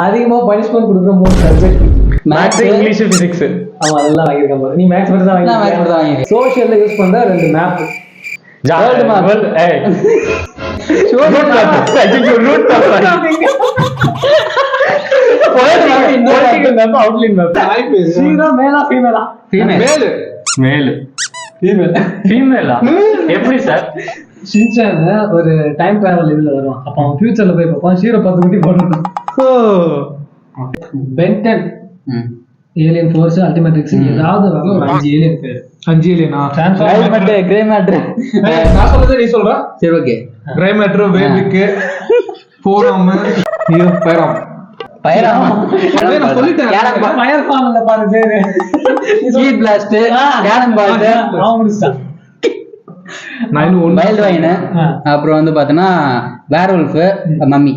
அதிகமா பனிஷ்மெண்ட் கொடுக்குற 3 subject maths, English, physics. ஆமா அதெல்லாம் வாங்கியிருக்கேன் பாரு. நீ மேக்ஸ் மட்டும் தான் வாங்கியிருக்க. சோஷியல்ல யூஸ் பண்ற 2 மேப். எப்படி சார்? ஒரு டைம் டிராவல் இதுல வரும். அப்ப அவன் ஃபியூச்சர்ல போய் பார்ப்பான். ஷீரோ 10 குட்டி போடணும். பென்டன், ஏலியன் ஃபோர்ஸ், அல்டிமேட்ரிக்ஸ் ஏதாவது வரல. ஒரு 5 ஏலியன் பேர். 5 ஏலியனா? Transformer, grey matter. நான் சொல்றது நீ சொல்ற. சரி ஓகே. கிரே மேட்டர், வேவிக், ஃபோரம், ஐயோ பைராம். பைராம் நான் சொல்லிட்டேன். ஃபயர் ஃபார்ம்ல பாரு பேரு. Heatblast, Cannonbolt. நான் முடிச்சேன். Wildvine. அப்புறம் வந்து பார்த்தனா வேர்வல்ஃப், மம்மி.